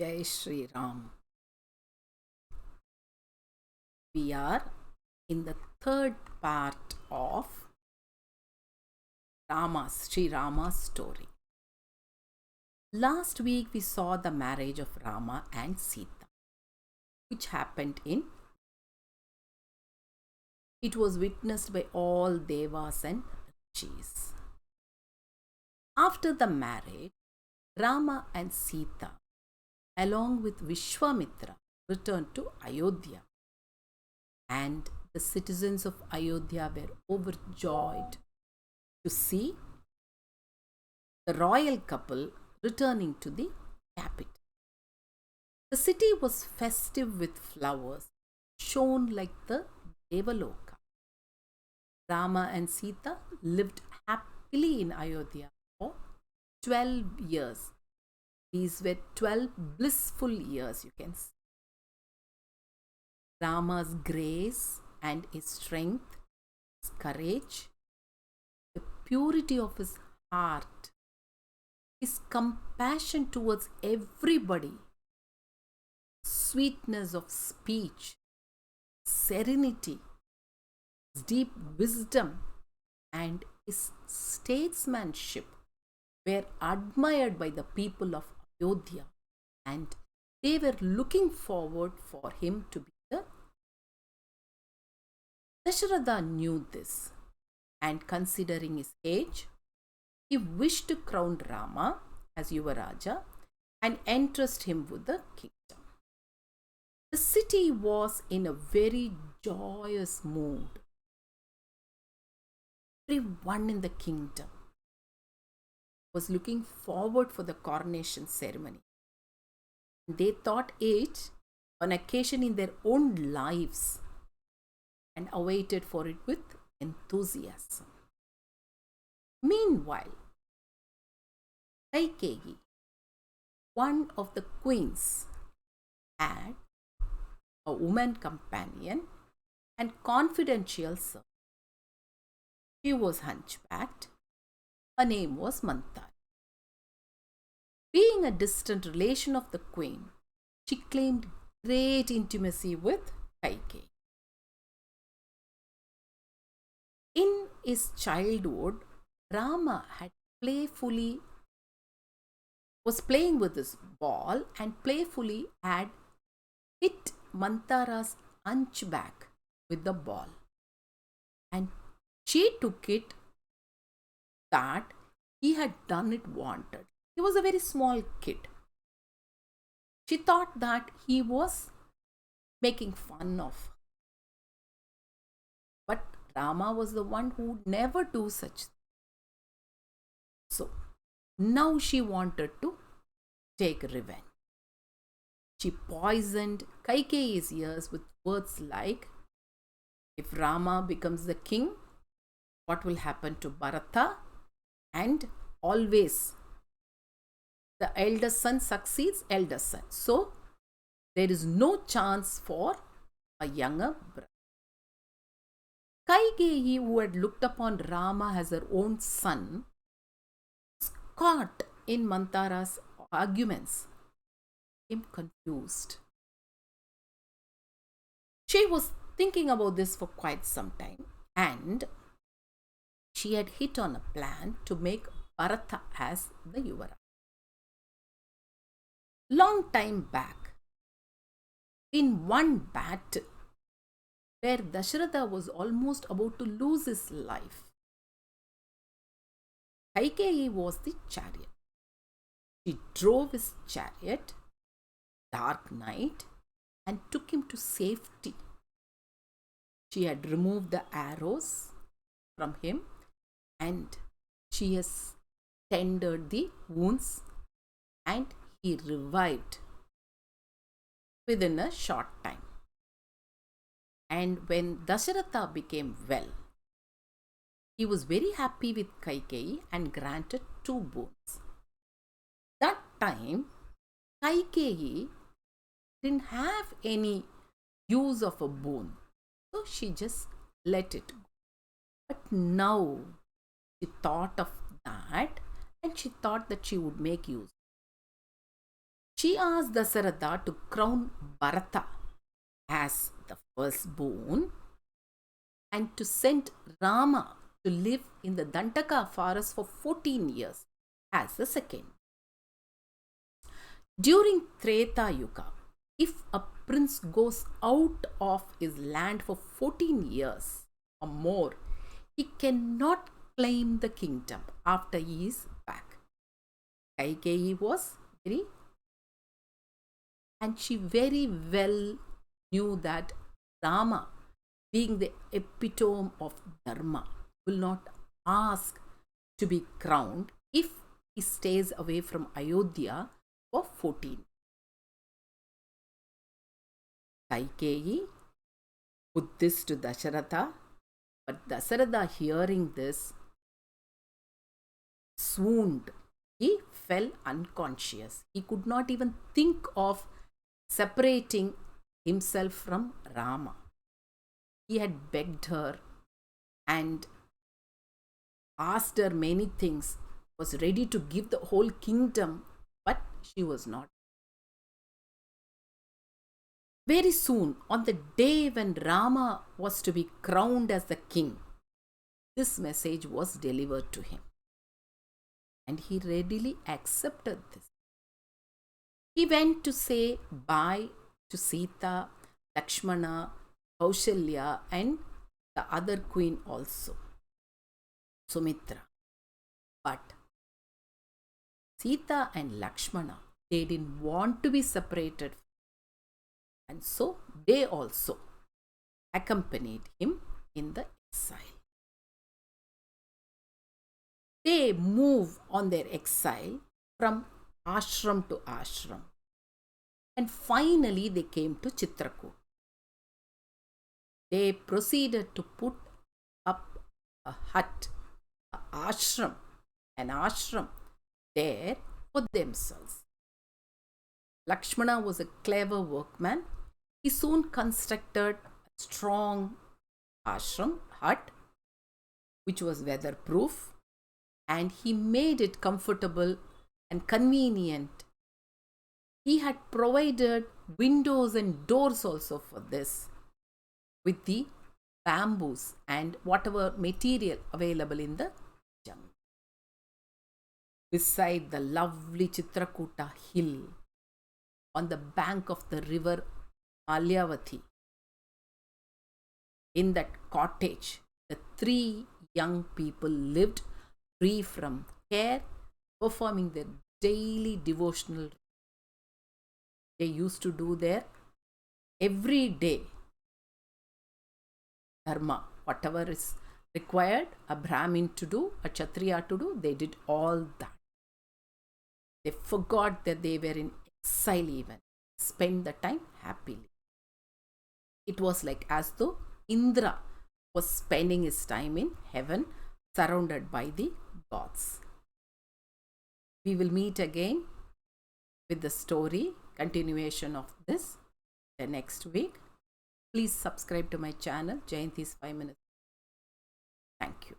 Jai Shri Ram. We are in the third part of Sri Rama's story. Last week we saw the marriage of Rama and Sita, which happened in. It was witnessed by all devas and rishis. After the marriage, Rama and Sita, along with Vishwamitra, returned to Ayodhya, and the citizens of Ayodhya were overjoyed to see the royal couple returning to the capital. The city was festive with flowers, shone like the Devaloka. Rama and Sita lived happily in Ayodhya for 12 years. These were 12 blissful years, you can see. Rama's grace and his strength, his courage, the purity of his heart, his compassion towards everybody, sweetness of speech, serenity, his deep wisdom, and his statesmanship were admired by the people of Ayodhya, and they were looking forward for him to be the. Dasharatha knew this, and considering his age, he wished to crown Rama as Yuvaraja and entrust him with the kingdom. The city was in a very joyous mood. Everyone in the kingdom was looking forward for the coronation ceremony. They thought it an occasion in their own lives and awaited for it with enthusiasm. Meanwhile, Kaikeyi, one of the queens, had a woman companion and confidential servant. She was hunchbacked. Her name was Mantara. Being a distant relation of the queen, she claimed great intimacy with Kaikeyi. In his childhood, Rama was playing with his ball and playfully had hit Mantara's hunchback with the ball. And she took it that he had done it wanted. He was a very small kid. She thought that he was making fun of her. But Rama was the one who would never do such. So now she wanted to take revenge. She poisoned Kaikeyi's ears with words like, if Rama becomes the king, what will happen to Bharata? And always the eldest son succeeds eldest son. So there is no chance for a younger brother. Kaikeyi, who had looked upon Rama as her own son, was caught in Mantara's arguments, became confused. She was thinking about this for quite some time, and she had hit on a plan to make Bharata as the Yuvara. Long time back, in one battle where Dasharatha was almost about to lose his life, Kaikeyi was the chariot. She drove his chariot, dark night, and took him to safety. She had removed the arrows from him, and she has tended the wounds, and he revived within a short time. And when Dasharatha became well, he was very happy with Kaikeyi and granted 2 boons. That time, Kaikeyi didn't have any use of a boon, so she just let it go. But now she thought of that, and she thought that she would make use. She asked Dasaratha to crown Bharata as the firstborn and to send Rama to live in the Dandaka forest for 14 years as the second. During Treta Yuga, if a prince goes out of his land for 14 years or more, he cannot claim the kingdom after he is back. Kaikeyi was very, and she very well knew that Rama, being the epitome of Dharma, will not ask to be crowned if he stays away from Ayodhya for 14. Kaikeyi put this to Dasharatha, but Dasaratha, hearing this, swooned. He fell unconscious. He could not even think of separating himself from Rama. He had begged her and asked her many things, was ready to give the whole kingdom, but she was not. Very soon, on the day when Rama was to be crowned as the king, this message was delivered to him. And he readily accepted this. He went to say bye to Sita, Lakshmana, Kaushalya, and the other queen also, Sumitra. But Sita and Lakshmana, they didn't want to be separated. And so they also accompanied him in the exile. They move on their exile from ashram to ashram. And finally they came to Chitrakoot. They proceeded to put up a hut, an ashram there for themselves. Lakshmana was a clever workman. He soon constructed a strong ashram hut which was weatherproof, and he made it comfortable and convenient. He had provided windows and doors also for this with the bamboos and whatever material available in the jungle. Beside the lovely Chitrakuta hill, on the bank of the river Malyavati, in that cottage, the 3 young people lived free from care, performing their daily devotional. They used to do their every day dharma, whatever is required a Brahmin to do, a Kshatriya to do, they did all that. They forgot that they were in exile even, spent the time happily. It was like as though Indra was spending his time in heaven, surrounded by the gods. We will meet again with the story, continuation of this, the next week. Please subscribe to my channel, Jayanthi's 5 Minutes. Thank you.